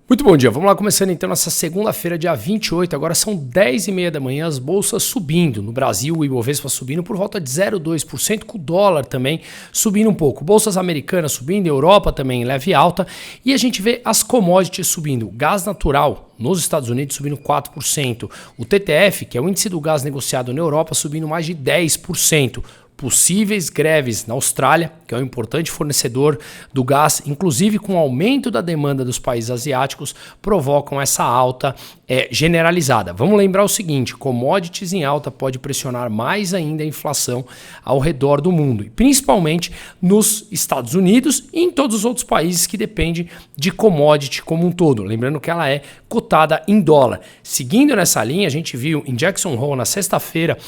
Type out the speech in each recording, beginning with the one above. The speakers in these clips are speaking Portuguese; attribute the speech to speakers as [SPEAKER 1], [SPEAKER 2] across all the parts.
[SPEAKER 1] Muito bom dia, vamos lá começando então nessa segunda-feira, dia 28, agora são 10h30 da manhã, as bolsas subindo. No Brasil, o Ibovespa subindo por volta de 0,2%, com o dólar também subindo um pouco. Bolsas americanas subindo, Europa também em leve alta, e a gente vê as commodities subindo. Gás natural nos Estados Unidos subindo 4%, o TTF, que é o índice do gás negociado na Europa, subindo mais de 10%. Possíveis greves na Austrália, que é um importante fornecedor do gás, inclusive com o aumento da demanda dos países asiáticos, provocam essa alta generalizada. Vamos lembrar o seguinte, commodities em alta pode pressionar mais ainda a inflação ao redor do mundo, e principalmente nos Estados Unidos e em todos os outros países que dependem de commodity como um todo. Lembrando que ela é cotada em dólar. Seguindo nessa linha, a gente viu em Jackson Hole na sexta-feira,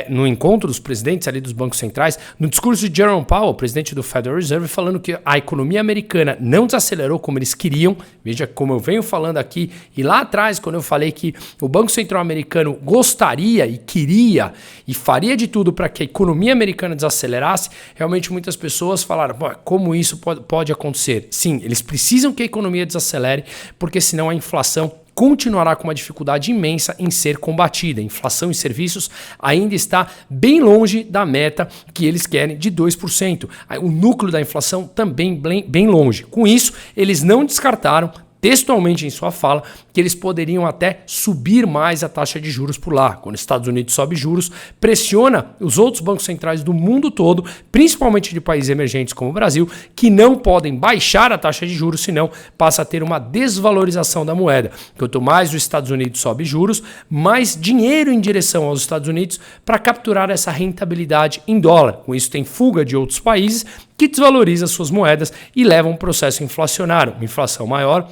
[SPEAKER 1] no encontro dos presidentes ali dos bancos centrais, no discurso de Jerome Powell, presidente do Federal Reserve, falando que a economia americana não desacelerou como eles queriam. Veja como eu venho falando aqui, e lá atrás, quando eu falei que o Banco Central americano gostaria e queria e faria de tudo para que a economia americana desacelerasse, realmente muitas pessoas falaram, como isso pode acontecer? Sim, eles precisam que a economia desacelere, porque senão a inflação continuará com uma dificuldade imensa em ser combatida. A inflação em serviços ainda está bem longe da meta que eles querem de 2%. O núcleo da inflação também bem longe. Com isso, eles não descartaram textualmente em sua fala, que eles poderiam até subir mais a taxa de juros por lá. Quando os Estados Unidos sobe juros, pressiona os outros bancos centrais do mundo todo, principalmente de países emergentes como o Brasil, que não podem baixar a taxa de juros, senão passa a ter uma desvalorização da moeda. Quanto mais os Estados Unidos sobe juros, mais dinheiro em direção aos Estados Unidos para capturar essa rentabilidade em dólar. Com isso tem fuga de outros países que desvalorizam suas moedas e levam um processo inflacionário, uma inflação maior,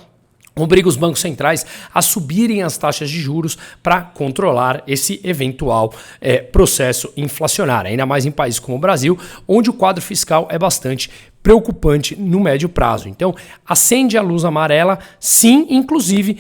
[SPEAKER 1] obriga os bancos centrais a subirem as taxas de juros para controlar esse eventual processo inflacionário, ainda mais em países como o Brasil, onde o quadro fiscal é bastante preocupante no médio prazo. Então, acende a luz amarela, sim, inclusive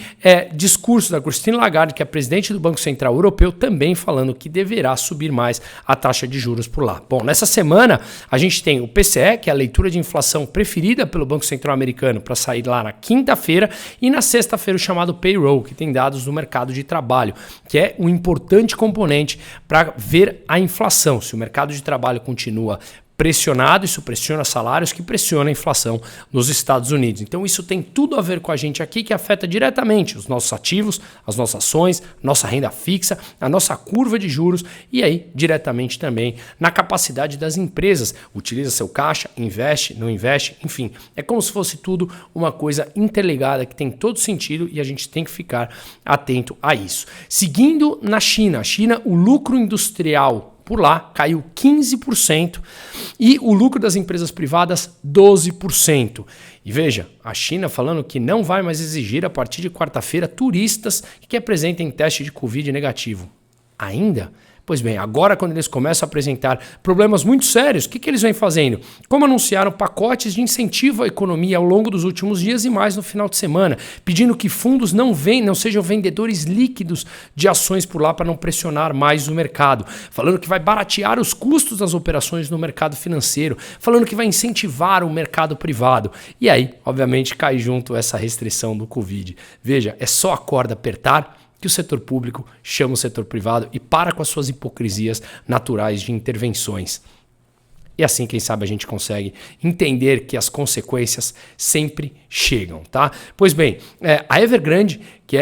[SPEAKER 1] discurso da Christine Lagarde, que é presidente do Banco Central Europeu, também falando que deverá subir mais a taxa de juros por lá. Bom, nessa semana a gente tem o PCE, que é a leitura de inflação preferida pelo Banco Central americano para sair lá na quinta-feira, e na sexta-feira o chamado payroll, que tem dados do mercado de trabalho, que é um importante componente para ver a inflação. Se o mercado de trabalho continua pressionado, isso pressiona salários, que pressiona a inflação nos Estados Unidos. Então isso tem tudo a ver com a gente aqui, que afeta diretamente os nossos ativos, as nossas ações, nossa renda fixa, a nossa curva de juros e aí diretamente também na capacidade das empresas. Utiliza seu caixa, investe, não investe, enfim. É como se fosse tudo uma coisa interligada que tem todo sentido e a gente tem que ficar atento a isso. Seguindo na China, o lucro industrial por lá caiu 15% e o lucro das empresas privadas 12%. E veja, a China falando que não vai mais exigir a partir de quarta-feira turistas que apresentem teste de Covid negativo. Ainda? Pois bem, agora quando eles começam a apresentar problemas muito sérios, o que eles vêm fazendo? Como anunciaram pacotes de incentivo à economia ao longo dos últimos dias e mais no final de semana, pedindo que fundos não sejam vendedores líquidos de ações por lá para não pressionar mais o mercado, falando que vai baratear os custos das operações no mercado financeiro, falando que vai incentivar o mercado privado. E aí, obviamente, cai junto essa restrição do Covid. Veja, é só a corda apertar que o setor público chama o setor privado e para com as suas hipocrisias naturais de intervenções. E assim, quem sabe, a gente consegue entender que as consequências sempre chegam, tá? Pois bem, a Evergrande, que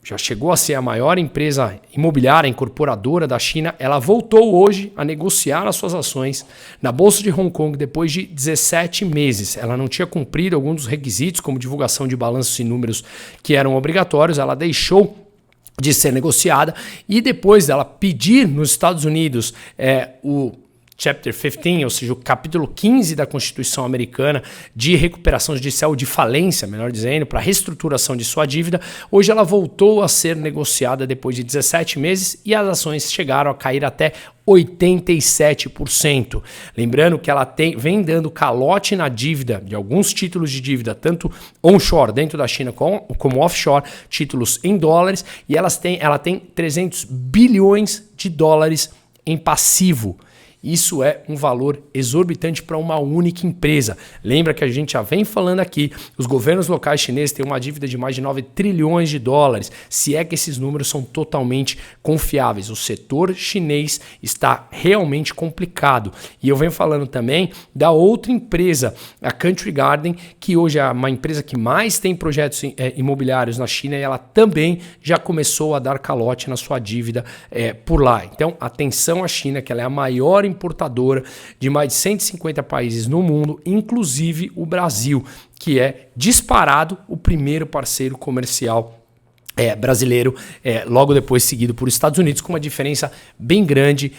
[SPEAKER 1] já chegou a ser a maior empresa imobiliária incorporadora da China, ela voltou hoje a negociar as suas ações na Bolsa de Hong Kong depois de 17 meses. Ela não tinha cumprido alguns dos requisitos, como divulgação de balanços e números que eram obrigatórios, ela deixou de ser negociada e depois dela pedir nos Estados Unidos o Chapter 15, ou seja, o capítulo 15 da Constituição americana de recuperação judicial, de falência, melhor dizendo, para reestruturação de sua dívida, hoje ela voltou a ser negociada depois de 17 meses e as ações chegaram a cair até 87%. Lembrando que ela vem dando calote na dívida de alguns títulos de dívida, tanto onshore dentro da China como offshore, títulos em dólares, e ela tem 300 bilhões de dólares em passivo. Isso é um valor exorbitante para uma única empresa. Lembra que a gente já vem falando aqui, os governos locais chineses têm uma dívida de mais de 9 trilhões de dólares, se é que esses números são totalmente confiáveis. O setor chinês está realmente complicado. E eu venho falando também da outra empresa, a Country Garden, que hoje é uma empresa que mais tem projetos imobiliários na China e ela também já começou a dar calote na sua dívida por lá. Então, atenção à China, que ela é a maior importadora de mais de 150 países no mundo, inclusive o Brasil, que é disparado o primeiro parceiro comercial brasileiro, logo depois seguido por Estados Unidos, com uma diferença bem grande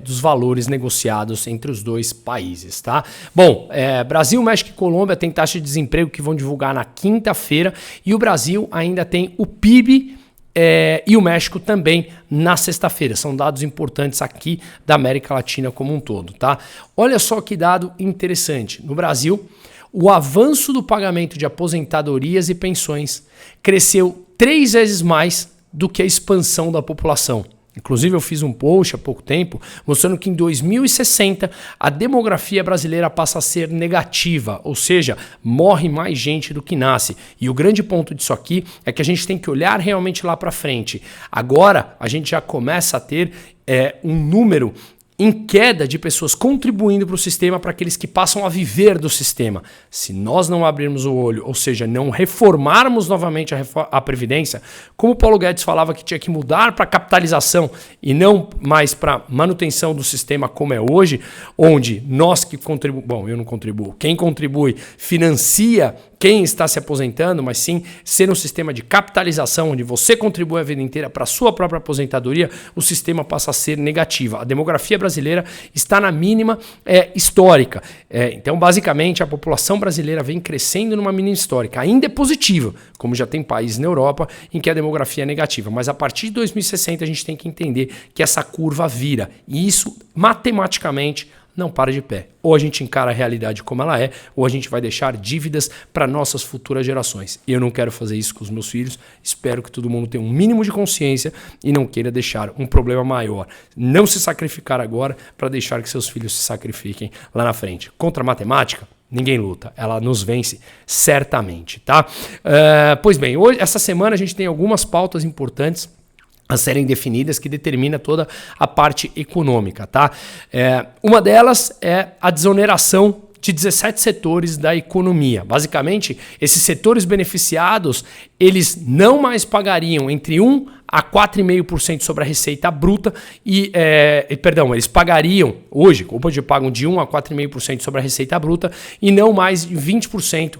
[SPEAKER 1] dos valores negociados entre os dois países. Tá? Bom, Brasil, México e Colômbia têm taxa de desemprego que vão divulgar na quinta-feira e o Brasil ainda tem o PIB e o México também na sexta-feira. São dados importantes aqui da América Latina como um todo. Tá? Olha só que dado interessante. No Brasil, o avanço do pagamento de aposentadorias e pensões cresceu 3 vezes mais do que a expansão da população. Inclusive, eu fiz um post há pouco tempo mostrando que em 2060 a demografia brasileira passa a ser negativa, ou seja, morre mais gente do que nasce. E o grande ponto disso aqui é que a gente tem que olhar realmente lá para frente. Agora, a gente já começa a ter um número em queda de pessoas contribuindo para o sistema, para aqueles que passam a viver do sistema. Se nós não abrirmos o olho, ou seja, não reformarmos novamente a Previdência, como o Paulo Guedes falava que tinha que mudar para capitalização e não mais para manutenção do sistema como é hoje, onde nós que contribuímos, bom, eu não contribuo, quem contribui financia quem está se aposentando, mas sim ser um sistema de capitalização, onde você contribui a vida inteira para a sua própria aposentadoria, o sistema passa a ser negativo. A demografia brasileira está na mínima histórica. Então, basicamente, a população brasileira vem crescendo numa mínima histórica. Ainda é positiva, como já tem países na Europa em que a demografia é negativa. Mas a partir de 2060 a gente tem que entender que essa curva vira. E isso, matematicamente, não para de pé. Ou a gente encara a realidade como ela é, ou a gente vai deixar dívidas para nossas futuras gerações. Eu não quero fazer isso com os meus filhos. Espero que todo mundo tenha um mínimo de consciência e não queira deixar um problema maior. Não se sacrificar agora para deixar que seus filhos se sacrifiquem lá na frente. Contra a matemática, ninguém luta. Ela nos vence certamente, tá? Pois bem, hoje, essa semana a gente tem algumas pautas importantes a serem definidas que determina toda a parte econômica, tá? Uma delas é a desoneração de 17 setores da economia. Basicamente, esses setores beneficiados, eles não mais pagariam entre 1 a 4,5% sobre a receita bruta eles pagariam hoje pagam de 1 a 4,5% sobre a receita bruta e não mais 20%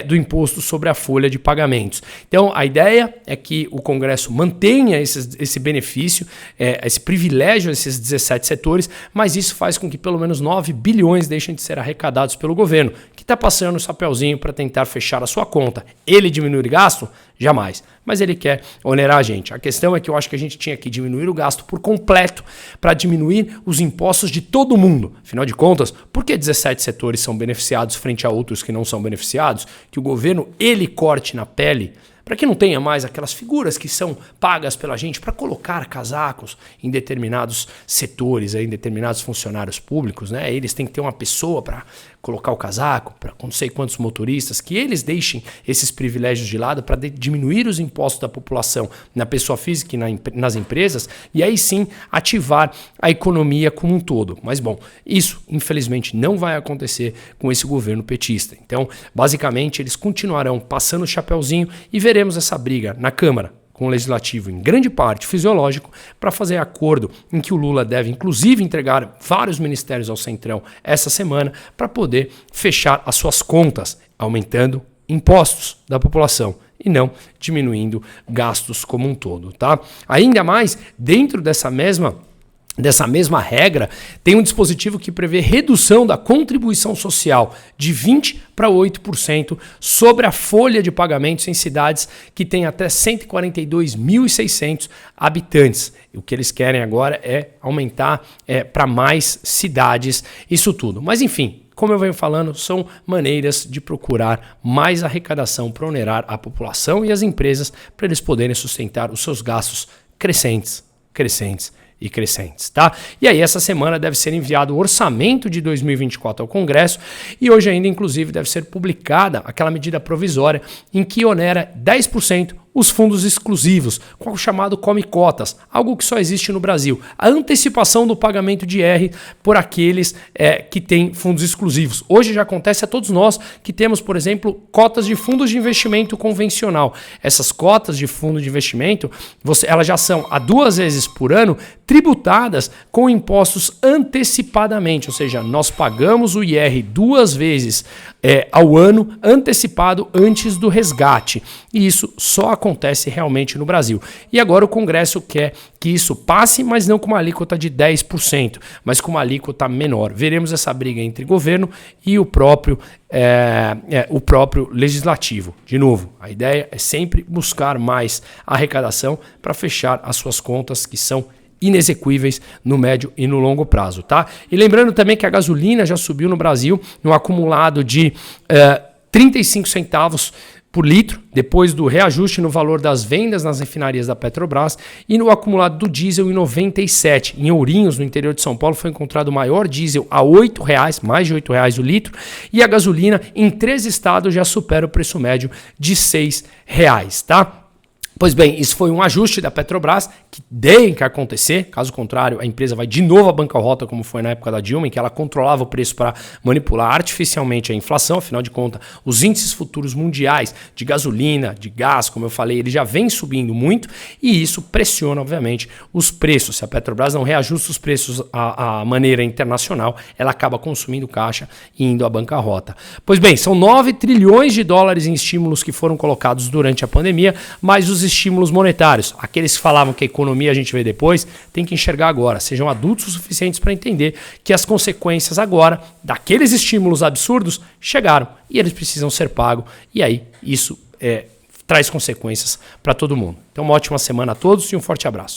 [SPEAKER 1] do imposto sobre a folha de pagamentos. Então, a ideia é que o Congresso mantenha esse benefício, esse privilégio desses 17 setores, mas isso faz com que pelo menos 9 bilhões deixem de ser arrecadados pelo governo, que está passando o chapeuzinho para tentar fechar a sua conta. Ele diminuir gasto? Jamais. Mas ele quer onerar a gente. A questão é que eu acho que a gente tinha que diminuir o gasto por completo para diminuir os impostos de todo mundo. Afinal de contas, por que 17 setores são beneficiados frente a outros que não são beneficiados? Que o governo, ele corte na pele para que não tenha mais aquelas figuras que são pagas pela gente para colocar casacos em determinados setores, em determinados funcionários públicos, né? Eles têm que ter uma pessoa para colocar o casaco, para não sei quantos motoristas, que eles deixem esses privilégios de lado para diminuir os impostos da população na pessoa física e nas empresas, e aí sim ativar a economia como um todo. Mas bom, isso infelizmente não vai acontecer com esse governo petista. Então, basicamente, eles continuarão passando o chapeuzinho e veremos essa briga na Câmara, com o Legislativo em grande parte fisiológico, para fazer acordo em que o Lula deve inclusive entregar vários ministérios ao Centrão essa semana para poder fechar as suas contas, aumentando impostos da população e não diminuindo gastos como um todo, tá? Ainda mais, dentro dessa mesma regra, tem um dispositivo que prevê redução da contribuição social de 20% para 8% sobre a folha de pagamentos em cidades que têm até 142.600 habitantes. O que eles querem agora é aumentar para mais cidades isso tudo. Mas enfim, como eu venho falando, são maneiras de procurar mais arrecadação para onerar a população e as empresas para eles poderem sustentar os seus gastos crescentes e crescentes, tá? E aí essa semana deve ser enviado o orçamento de 2024 ao Congresso e hoje ainda, inclusive, deve ser publicada aquela medida provisória em que onera 10% os fundos exclusivos, com o chamado come cotas, algo que só existe no Brasil. A antecipação do pagamento de IR por aqueles que têm fundos exclusivos. Hoje já acontece a todos nós que temos, por exemplo, cotas de fundos de investimento convencional. Essas cotas de fundo de investimento, elas já são a 2 vezes por ano tributadas com impostos antecipadamente, ou seja, nós pagamos o IR 2 vezes ao ano antecipado antes do resgate. E isso só acontece realmente no Brasil. E agora o Congresso quer que isso passe, mas não com uma alíquota de 10%, mas com uma alíquota menor. Veremos essa briga entre governo e o próprio legislativo. De novo, a ideia é sempre buscar mais arrecadação para fechar as suas contas que são inexequíveis no médio e no longo prazo, tá? E lembrando também que a gasolina já subiu no Brasil no acumulado de 35 centavos por litro, depois do reajuste no valor das vendas nas refinarias da Petrobras, e no acumulado do diesel em 97. Em Ourinhos, no interior de São Paulo, foi encontrado o maior diesel a R$ 8,00, mais de R$ 8,00 o litro, e a gasolina em 3 estados já supera o preço médio de R$ 6,00, tá? Pois bem, isso foi um ajuste da Petrobras que tem que acontecer, caso contrário a empresa vai de novo à bancarrota, como foi na época da Dilma, em que ela controlava o preço para manipular artificialmente a inflação. Afinal de contas, os índices futuros mundiais de gasolina, de gás, como eu falei, ele já vem subindo muito e isso pressiona, obviamente, os preços. Se a Petrobras não reajusta os preços à maneira internacional, ela acaba consumindo caixa e indo à bancarrota. Pois bem, são 9 trilhões de dólares em estímulos que foram colocados durante a pandemia, mas os estímulos monetários, aqueles que falavam que a economia a gente vê depois, tem que enxergar agora. Sejam adultos o suficientes para entender que as consequências agora daqueles estímulos absurdos chegaram e eles precisam ser pagos. E aí isso traz consequências para todo mundo. Então uma ótima semana a todos e um forte abraço.